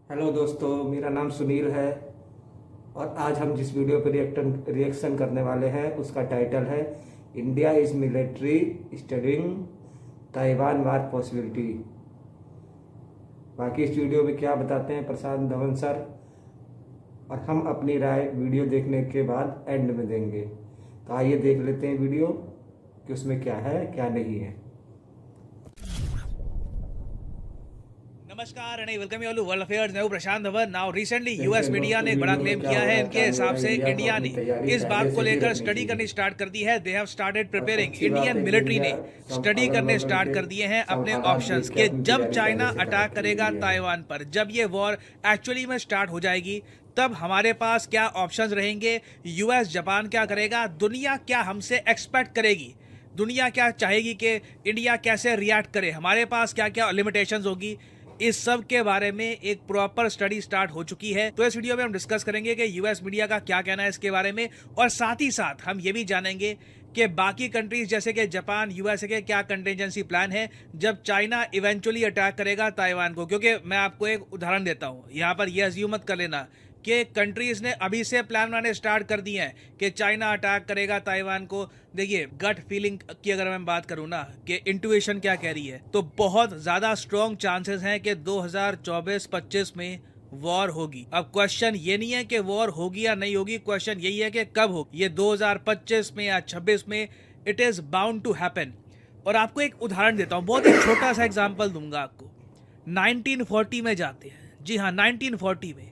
Hello दोस्तों, मेरा नाम सुनील है और आज हम जिस वीडियो पर रिएक्शन करने वाले हैं उसका टाइटल है India is military studying Taiwan war possibility. बाकी इस वीडियो में क्या बताते हैं प्रशांत धवन सर, और हम अपनी राय वीडियो देखने के बाद एंड में देंगे। तो आइए देख लेते हैं वीडियो कि उसमें क्या है क्या नहीं है। नमस्कार and welcome you all to world affairs. मैं हूं Prashant Dhawan. Now recently US media ने एक बड़ा क्लेम किया है। इनके हिसाब से इंडिया ने इस बात को लेकर स्टडी करनी स्टार्ट कर दी है। They have started preparing. Indian military ने स्टडी करने स्टार्ट कर दिए हैं अपने ऑप्शंस के। जब चाइना अटैक करेगा ताइवान पर, जब ये वॉर एक्चुअली में स्टार्ट हो जाएगी, तब हमारे पास क्या ऑप्शंस रहेंगे। यूएस जापान क्या करेगा, दुनिया क्या हमसे एक्सपेक्ट करेगी, दुनिया क्या चाहेगी कि इंडिया कैसे रिएक्ट करे, हमारे पास क्या क्या लिमिटेशंस होगी, इस सब के बारे में एक प्रॉपर स्टडी स्टार्ट हो चुकी है। तो इस वीडियो में हम डिस्कस करेंगे कि यूएस मीडिया का क्या कहना है इसके बारे में, और साथ ही साथ हम ये भी जानेंगे कि बाकी कंट्रीज जैसे कि जापान, यूएसए के क्या कंटिजेंसी प्लान है जब चाइना इवेंचुअली अटैक करेगा ताइवान को। क्योंकि मैं आपको एक उदाहरण देता हूं, यहाँ पर यह अज्यूम मत कर लेना कि कंट्रीज ने अभी से प्लान बनाने स्टार्ट कर दिए हैं कि चाइना अटैक करेगा ताइवान को। देखिए, गट फीलिंग की अगर मैं बात करूं ना कि इंट्यूशन क्या कह रही है, तो बहुत ज्यादा स्ट्रॉन्ग चांसेस हैं कि 2024-25 में वॉर होगी। अब क्वेश्चन ये नहीं है कि वॉर होगी या नहीं होगी, क्वेश्चन यही है कि कब होगी। ये 2025 में या 26 में, it is bound to happen. और आपको एक उदाहरण देता हूं, बहुत ही छोटा सा एग्जाम्पल दूंगा आपको। 1940 में जाते हैं। जी हाँ, 1940 में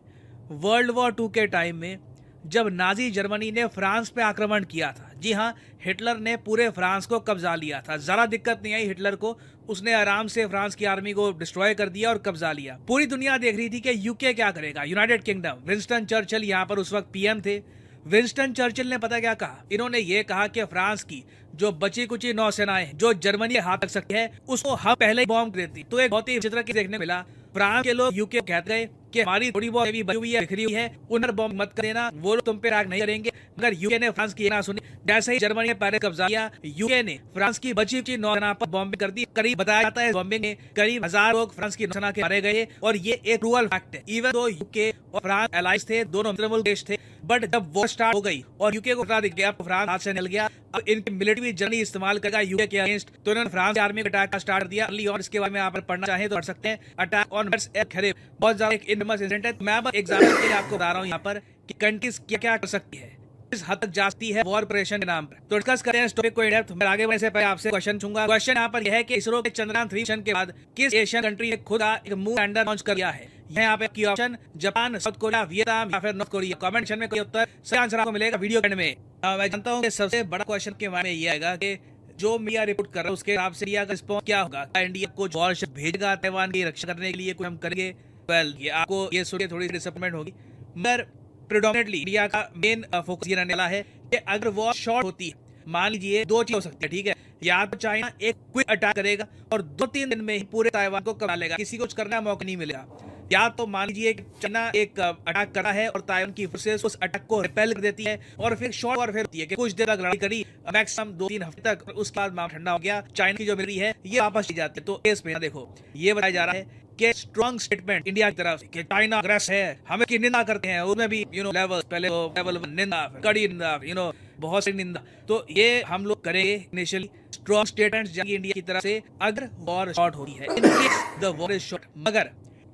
वर्ल्ड वॉर 2 के टाइम में जब नाजी जर्मनी ने फ्रांस पे आक्रमण किया था। जी हाँ, हिटलर ने पूरे फ्रांस को कब्जा लिया था। जरा दिक्कत नहीं आई हिटलर को, उसने आराम से फ्रांस की आर्मी को डिस्ट्रॉय कर दिया और कब्जा लिया। पूरी दुनिया देख रही थी कि यूके क्या करेगा, यूनाइटेड किंगडम। विंस्टन चर्चिल यहाँ पर उस वक्त पीएम थे। विंस्टन चर्चिल ने पता क्या कहा, इन्होंने ये कहा कि फ्रांस की जो बची कुची नौसेनाएं जो जर्मनी हाथ रख सकती है, उसको हम पहले ही बॉम्ब देती। तो एक बहुत ही विचित्र के देखने मिला, फ्रांस के लोग यूके कहते गए कि हमारी थोड़ी बहुत बची हुई है, बिखरी हुई है, उन पर बॉम्ब मत कर देना, वो लोग तुम पे राग नहीं करेंगे। मगर यूके ने फ्रांस की ना सुनी। जैसे ही जर्मनी ने पहले कब्जा किया, यूके ने फ्रांस की बची हुई नौसेना पर बॉम्बिंग कर दी। करीब बताया जाता है बॉम्बिंग में करीब 1000 लोग फ्रांस की नौसेना के मारे गए। और ये एक ट्रूअल फैक्ट है। इवन दो यूके और फ्रांस एलाइज थे, दोनों मित्रमुल्क देश थे, बट जब वॉर स्टार्ट हो गई और यूके को पता दिख गया, फ्रांस हाथ से निकल गया। अब इनकी मिलिट्री जर्नी इस्तेमाल करेगा यूके के अगेंस्ट, तो इन्होंने फ्रांस की आर्मी को अटैक स्टार्ट दिया। और इसके बारे में आप पढ़ना चाहें तो पढ़ सकते हैं। अटैक ऑन खरीब बहुत ज्यादा एक इनफेमस इंसिडेंट है। मैं बस एग्जांपल के लिए आपको बता रहा हूं यहाँ पर कि कंट्रीज क्या क्या कर सकती है, इस हद तक जाती है वॉर ऑपरेशन के नाम पर। तो डिस्कस करें इस टॉपिक को इन डेप्थ। मैं आगे बढ़ने से पहले आपसे क्वेश्चन पूछूंगा। क्वेश्चन यहाँ पर यह है कि इसरो के चंद्रयान 3 मिशन के बाद किस एशियन कंट्री ने खुद एक मून लैंडर लॉन्च कर दिया है। यहाँ पे की option Japan, south Korea, Vietnam या फिर नॉर्थ कोरिया। कमेंट सेक्शन में कोई उत्तर सही आंसर आपको मिलेगा वीडियो के एंड में। मैं जानता हूँ कि सबसे बड़ा क्वेश्चन के बारे में ये आएगा कि जो मीडिया रिपोर्ट कर रहा है उसके हिसाब से इंडिया का रिस्पॉन्स क्या होगा। क्या इंडिया को वॉर भेजेगा ताइवान की रक्षा करने के लिए, कुछ हम करेंगे? वेल, ये आपको ये सुन के थोड़ी डिसअपॉइंटमेंट होगी, मगर प्रेडोमिनेटली इंडिया का मेन फोकस ये रहने वाला है कि अगर वॉर शॉर्ट होती है, मान लीजिए दो चीज हो सकती है, ठीक है, या तो चाइना एक क्विक अटैक करेगा और 2-3 दिन में ही पूरे ताइवान को कब्जा लेगा, किसी को कुछ करने का मौका नहीं मिलेगा। या तो मान लीजिए चाइना एक अटैक करा है और ताइवान की फोर्सेस उस अटैक को रिपेल कर देती है, और फिर शॉर्ट वॉरफेयर होती है कि कुछ देर तक लड़ाई करी, मैक्सिमम 2-3 हफ्ते तक, उसके बाद मामला ठंडा हो गया, चाइना की जो मिलिट्री है ये वापस चली जाती है। तो इस पे देखो, ये बताया जा रहा है कि स्ट्रॉन्ग स्टेटमेंट इंडिया की तरफ से कि चाइना अग्रेस है, हमें की निंदा करते हैं, उसमें भी लेवल, पहले लेवल 1 निंदा, कड़ी निंदा, बहुत सी निंदा। तो ये हम लोग करेंगे इनिशियली स्ट्रॉन्ग स्टेटमेंट्स जाएंगे इंडिया की तरफ से अगर वॉर शॉर्ट होती है, in case the war is short. मगर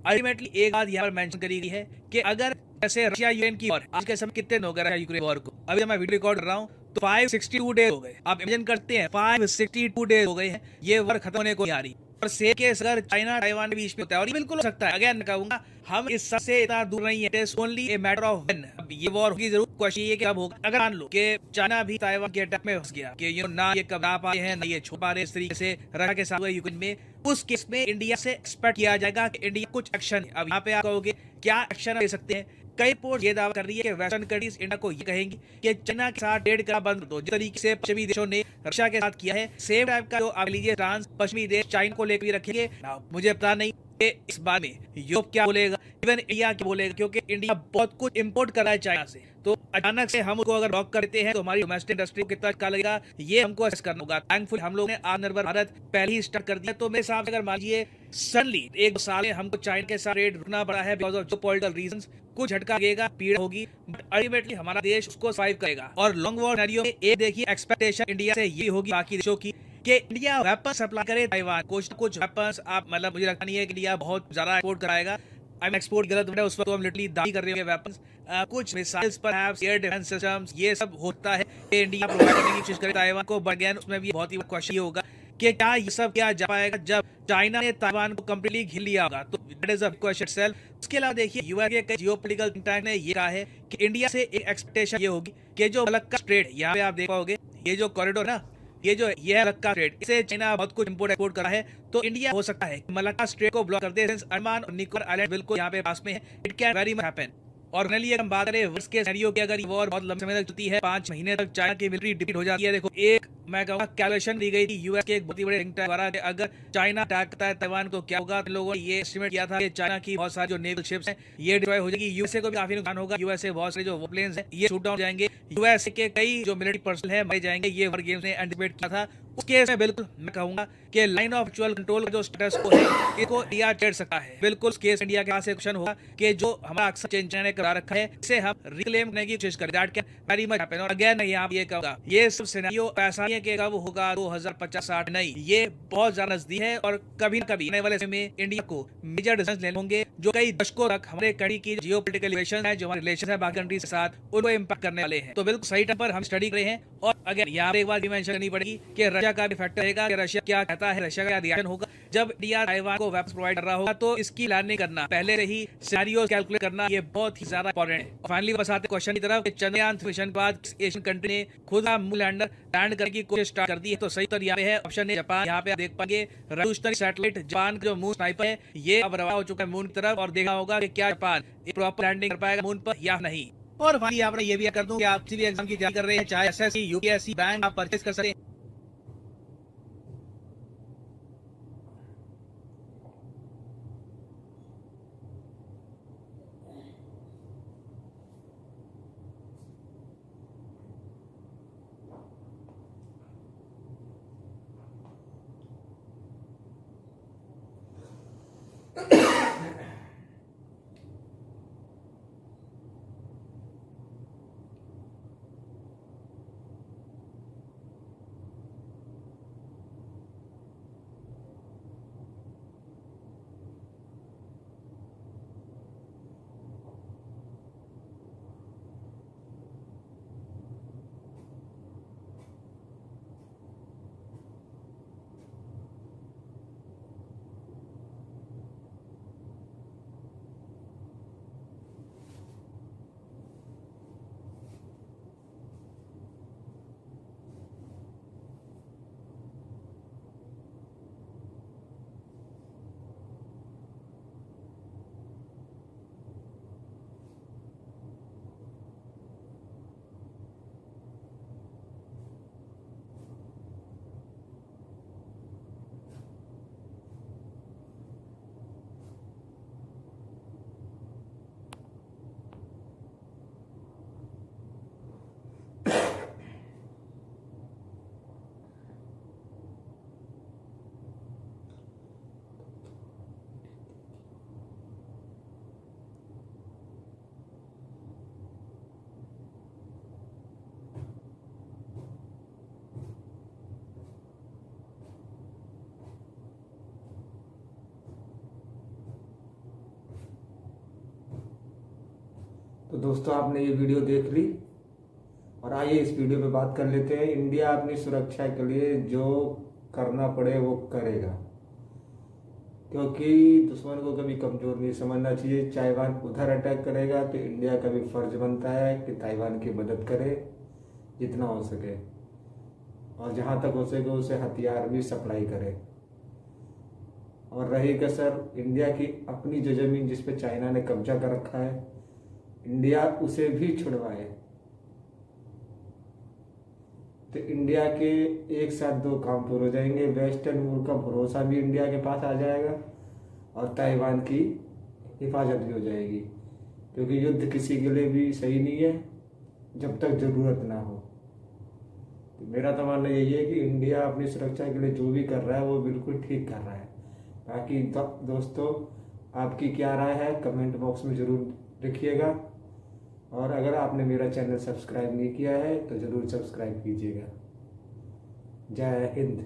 अल्टीमेटली एक बात यहाँ पर मेंशन करी गई है कि अगर जैसे रशिया यूक्रेन की वॉर, आज के समय कितने दिन हो गए रशिया यूक्रेन वॉर को, अभी मैं वीडियो रिकॉर्ड कर रहा हूँ तो 562 डेज हो गए। आप इमेजिन करते हैं 562 डेज हो गए हैं, ये वॉर खत्म होने को नहीं आ रही। और सेम केस अगर चाइना ताइवान के बीच में होता है, और ये बिल्कुल हो सकता है, अगेन कहूंगा हम इस सबसे इतना दूर नहीं है, it is only a matter of when. अब ये वॉर होगी जरूर, क्वेश्चन ये कि कब होगा। अगर मान लो कि चाइना भी ताइवान के अटैक में फंस गया कि ना ये कब आ पाए हैं ना ये छुप पा रहे, इस तरीके से रशिया के साथ यूक्रेन में, उस केस में इंडिया से एक्सपेक्ट किया जाएगा कि इंडिया कुछ एक्शन। अब यहाँ पे आप कहोगे क्या एक्शन ले सकते हैं। कई रिपोर्ट ये दावा कर रही है कि वेस्टर्न कंट्रीज इंडिया को ये कहेंगी कि चाइना के साथ ट्रेड करना बंद कर दो, जिस तरीके से पश्चिमी देशों ने रशिया के साथ किया है। सेम टाइप का जो आप लीजिए ट्रांस पश्चिमी देश चाइना को लेकर रखेंगे। मुझे पता नहीं कि इस बारे में यूरोप क्या बोलेगा इवन इंडिया क्या बोलेगा, क्योंकि इंडिया बहुत कुछ इंपोर्ट कर रहा है चाइना से। तो अचानक से हम उसको अगर ब्लॉक करते हैं तो हमारी डोमेस्टिक इंडस्ट्री को कितना झटका लगेगा, ये हमको असेस करना होगा। थैंकफुल हम लोग ने आत्मनिर्भर भारत पहले ही स्टार्ट कर दिया। तो मेरे हिसाब से अगर मान लीजिए सडनली 1-2 साल में हमको चाइना के साथ ट्रेड रुकना पड़ा है बिकॉज ऑफ जो पॉलिटिकल रीजंस, कुछ झटका लगेगा, पीड़ा होगी, बट अल्टीमेटली हमारा देश उसको सर्वाइव करेगा। और लॉन्ग वॉर सिनेरियो में एक देखिए एक्सपेक्टेशन इंडिया से ये होगी बाकी देशों की कि इंडिया वेपन सप्लाई करे ताइवान, कुछ वेपन्स। आप मतलब मुझे लगता नहीं है कि इंडिया बहुत ज्यादा एक्सपोर्ट कराएगा। आई एक्सपोर्ट गलत है, उस पर तो हम लिटरली दावी कर रहे होंगे वेपन्स। कुछ मिसाइल्स पर एयर डिफेंस सिस्टम्स ये सब होता है कि इंडिया प्रोवाइड करने की कोशिश करे ताइवान को, बट अगेन उसमें भी बहुत ही क्वेश्चन ये होगा कि क्या ये सब किया जा पाएगा जब चाइना ने ताइवान को कंप्लीटली घिर लिया होगा। तो that is a question self. उसके अलावा देखिए यूएस के कई जियोपॉलिटिकल थिंक टैंक ने ये कहा है कि इंडिया से एक एक्सपेक्टेशन ये होगी कि जो मलक्का स्ट्रेट, यहाँ पे आप देख पाओगे ये जो कॉरिडोर ना, ये है मलक्का स्ट्रेट, इसे चाइना बहुत कुछ इंपोर्ट एक्सपोर्ट करा है। तो इंडिया हो सकता है मलक्का स्ट्रेट को ब्लॉक कर दे, सिंस अंडमान और निकोबार आइलैंड बिल्कुल यहाँ पे पास में है। It can very much happen. और फाइनली अगर हम बात करें वर्स्ट केस सिनेरियो की, अगर ये वॉर बहुत लंबे समय तक चलती है, 5 महीने तक चाइना की मिलिट्री डिफीट हो जाती है। देखो एक मैं कहूँगा कैलकुलेशन दी गई थी यूएस के एक बहुत ही बड़े थिंक टैंक द्वारा कि अगर चाइना अटैक करता है ताइवान तो क्या होगा। लोगों ने ये एस्टिमेट किया था कि चाइना की बहुत सारी जो नेवल शिप्स हैं ये डिस्ट्रॉय हो जाएगी, यूएसए को भी काफी नुकसान होगा, यूएसए बहुत सारे जो प्लेन्स हैं ये शूट डाउन हो जाएंगे, यूएसए के कई जो मिलिट्री पर्सनल है मर जाएंगे। ये वॉर गेम्स ने एंटिसिपेट किया था। उस केस में बिल्कुल मैं कहूंगा कि लाइन ऑफ एक्चुअल कंट्रोल का जो स्टेटस को है इसको इंडिया छेड़ सकता है। बिल्कुल केस इंडिया के पास एक क्वेश्चन होगा कि जो हमारा अक्सर चाइना ने करा रखा है इसे हम रिक्लेम करने की कोशिश करें। That can very much happen. और अगेन यहाँ ये कहूंगा ये सब सिनेरियो ऐसा नहीं है कि कब होगा 2050-60 नहीं, ये बहुत ज्यादा नजदीक है। और कभी न कभी आने वाले समय में इंडिया को मेजर डिसीजन लेने होंगे जो कई दशकों तक हमारे कड़ी की जियोपॉलिटिकल रिलेशन है, जो हमारे रिलेशन है बाकी कंट्रीज के साथ, उनको इम्पैक्ट करने वाले हैं। तो बिल्कुल सही टाइम पर हम स्टडी कर रहे हैं। और अगर यहाँ पे एक बात भी मेंशन करनी पड़ेगी कि रशिया का भी फैक्टर रहेगा कि रशिया क्या कहता है, रशिया का रिएक्शन होगा जब इंडिया ताइवान को वेपन्स प्रोवाइड कर रहा होगा। तो इसकी प्लानिंग करना, पहले से ही सिनेरियो कैलकुलेट करना, ये बहुत ही ज्यादा इंपॉर्टेंट है। फाइनली बस आते क्वेश्चन की तरफ, चंद्रयान मिशन के बाद एशियन कंट्री ने खुद मून लैंडर लैंड करने की कोशिश स्टार्ट कर दी है। तो सही उत्तर यहाँ पे है ऑप्शन है जापान। यहाँ पे आप देख पाएंगे रेवोल्यूशनरी सैटेलाइट जापान का जो मून स्नाइपर है ये अब रवाना हो चुका है मून की तरफ, और देखना होगा कि क्या जापान प्रॉपर लैंडिंग कर पाएगा मून पर या नहीं। और भाई यहाँ पर ये भी कर दूं कि आप किसी भी एग्जाम की तैयारी कर रहे हैं, चाहे एसएससी, यूपीएससी, बैंक, आप परचेज कर सकते हैं। तो दोस्तों आपने ये वीडियो देख ली, और आइए इस वीडियो पे बात कर लेते हैं। इंडिया अपनी सुरक्षा के लिए जो करना पड़े वो करेगा, क्योंकि दुश्मन को कभी कमजोर नहीं समझना चाहिए। ताइवान उधर अटैक करेगा तो इंडिया का भी फर्ज बनता है कि ताइवान की मदद करे जितना हो सके, और जहाँ तक हो सके उसे हथियार भी सप्लाई करे। और रही कसर इंडिया की अपनी जो जमीन जिस पे चाइना ने कब्जा कर रखा है, इंडिया उसे भी छुड़वाए तो इंडिया के एक साथ 2 काम पूरे हो जाएंगे। वेस्टर्न मुल्क का भरोसा भी इंडिया के पास आ जाएगा और ताइवान की हिफाजत भी हो जाएगी, क्योंकि युद्ध किसी के लिए भी सही नहीं है जब तक ज़रूरत ना हो। तो मेरा तो मानना यही है कि इंडिया अपनी सुरक्षा के लिए जो भी कर रहा है वो बिल्कुल ठीक कर रहा है। बाकी दोस्तों, आपकी क्या राय है कमेंट बॉक्स में ज़रूर लिखिएगा, और अगर आपने मेरा चैनल सब्सक्राइब नहीं किया है तो ज़रूर सब्सक्राइब कीजिएगा। जय हिंद।